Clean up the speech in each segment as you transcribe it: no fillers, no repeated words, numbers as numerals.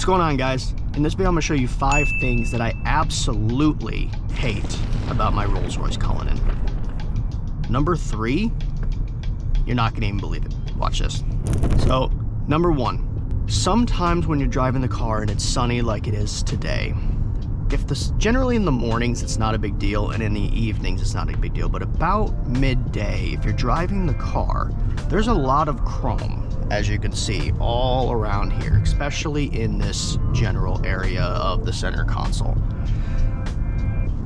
What's going on, guys? In this video, I'm gonna show you 5 things that I absolutely hate about my Rolls Royce Cullinan. Number 3, you're not gonna even believe it. Watch this. So, number 1, sometimes when you're driving the car and it's sunny like it is today, generally in the mornings it's not a big deal, and in the evenings it's not a big deal, but about midday, if you're driving the car, there's a lot of chrome, as you can see, all around here, especially in this general area of the center console.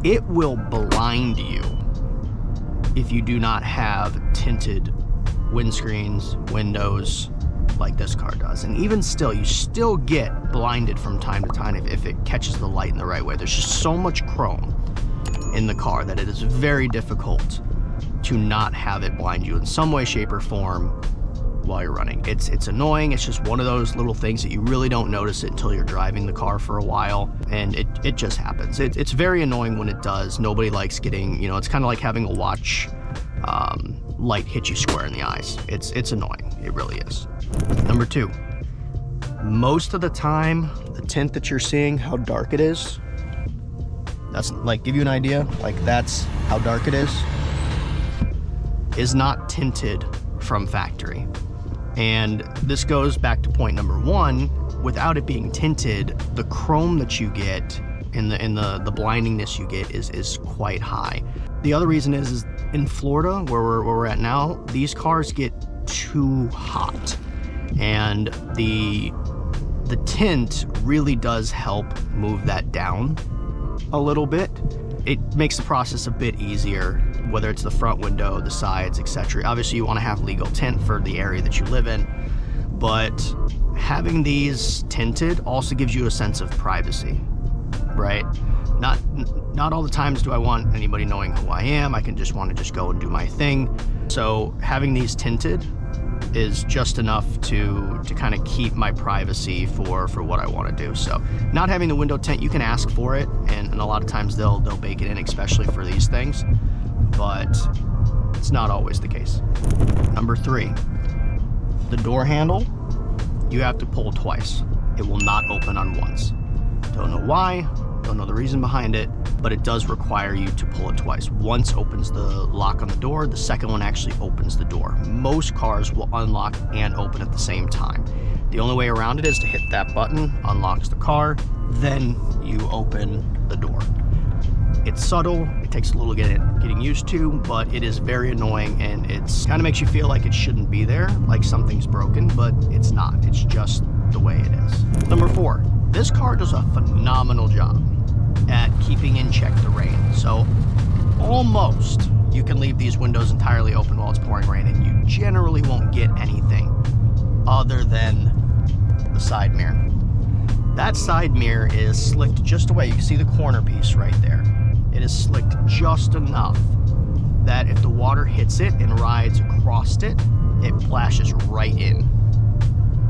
It will blind you if you do not have tinted windscreens, windows, like this car does. And even still, you still get blinded from time to time if it catches the light in the right way. There's just so much chrome in the car that it is very difficult to not have it blind you in some way, shape, or form while you're running. It's annoying. It's just one of those little things that you really don't notice it until you're driving the car for a while, and it just happens. It's very annoying when it does. Nobody likes getting, it's kind of like having a watch light hit you square in the eyes. It's annoying. It really is. Number 2, most of the time, the tint that you're seeing, how dark it is, that's like, give you an idea, like that's how dark it is not tinted from factory. And this goes back to point number 1, without it being tinted, the chrome that you get and the blindingness you get is quite high. The other reason is in Florida, where we're at now, these cars get too hot, and the tint really does help move that down a little bit. It makes the process a bit easier, whether it's the front window, the sides, etc. Obviously, you want to have legal tint for the area that you live in, but having these tinted also gives you a sense of privacy, right? Not all the times do I want anybody knowing who I am. I can just want to go and do my thing. So having these tinted is just enough to kind of keep my privacy for what I want to do. So not having the window tint, you can ask for it, and a lot of times they'll bake it in, especially for these things, but it's not always the case. Number 3, the door handle, you have to pull twice. It will not open on once. Don't know why, don't know the reason behind it, but it does require you to pull it twice. Once opens the lock on the door, the second one actually opens the door. Most cars will unlock and open at the same time. The only way around it is to hit that button, unlocks the car, then you open the door. It's subtle, it takes a little getting used to, but it is very annoying, and it's kind of makes you feel like it shouldn't be there, like something's broken, but it's not. It's just the way it is. Number 4, this car does a phenomenal job at keeping in check the rain. So almost you can leave these windows entirely open while it's pouring rain, and you generally won't get anything other than the side mirror. That side mirror is slicked just away. You can see the corner piece right there. It is slicked just enough that if the water hits it and rides across it, it plashes right in.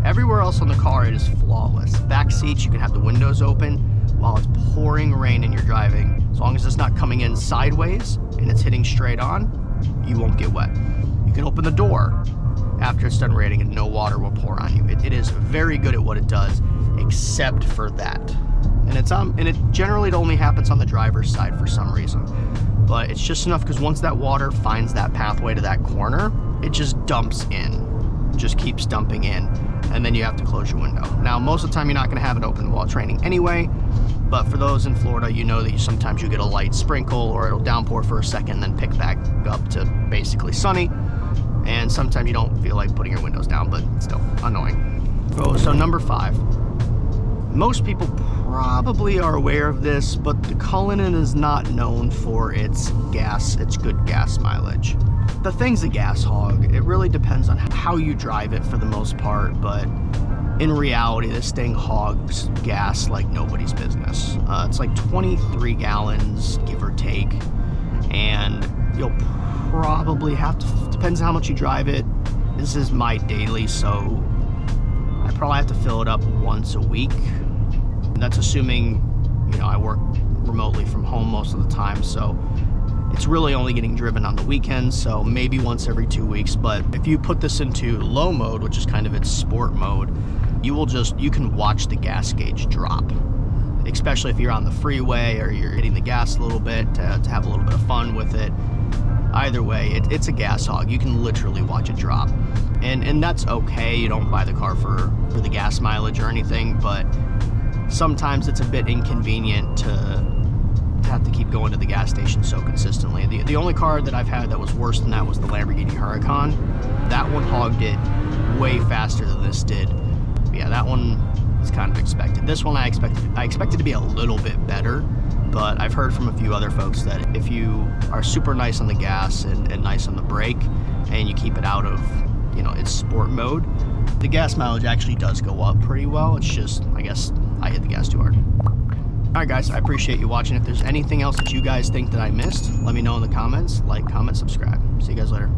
Everywhere else on the car, it is flawless. Back seats, you can have the windows open while it's pouring rain and you're driving. As long as it's not coming in sideways and it's hitting straight on, you won't get wet. You can open the door after it's done raining and no water will pour on you. It is very good at what it does, except for that. And it generally only happens on the driver's side for some reason. But it's just enough because once that water finds that pathway to that corner, it just dumps in. It just keeps dumping in, and then you have to close your window. Now, most of the time you're not gonna have it open while it's raining anyway, but for those in Florida, you know that sometimes you get a light sprinkle or it'll downpour for a second, then pick back up to basically sunny. And sometimes you don't feel like putting your windows down, but still annoying. So number 5, most people probably are aware of this, but the Cullinan is not known for its good gas mileage. The thing's a gas hog. It really depends on how you drive it for the most part, but in reality, this thing hogs gas like nobody's business. It's like 23 gallons, give or take, and you'll probably have to, depends on how much you drive it. This is my daily, so I probably have to fill it up once a week. And that's assuming, I work remotely from home most of the time, so it's really only getting driven on the weekends, so maybe once every 2 weeks. But if you put this into low mode, which is kind of its sport mode, you can watch the gas gauge drop, especially if you're on the freeway or you're hitting the gas a little bit to have a little bit of fun with it. Either way, it's a gas hog. You can literally watch it drop. And that's okay. You don't buy the car for the gas mileage or anything, but sometimes it's a bit inconvenient to have to keep going to the gas station so consistently. The only car that I've had that was worse than that was the Lamborghini Huracan. That one hogged it way faster than this did. But yeah, that one is kind of expected. This one I expected to be a little bit better, but I've heard from a few other folks that if you are super nice on the gas and nice on the brake, and you keep it out of, you know, its sport mode, the gas mileage actually does go up pretty well. It's just, I guess, I hit the gas too hard. Alright guys, I appreciate you watching. If there's anything else that you guys think that I missed, let me know in the comments. Like, comment, subscribe. See you guys later.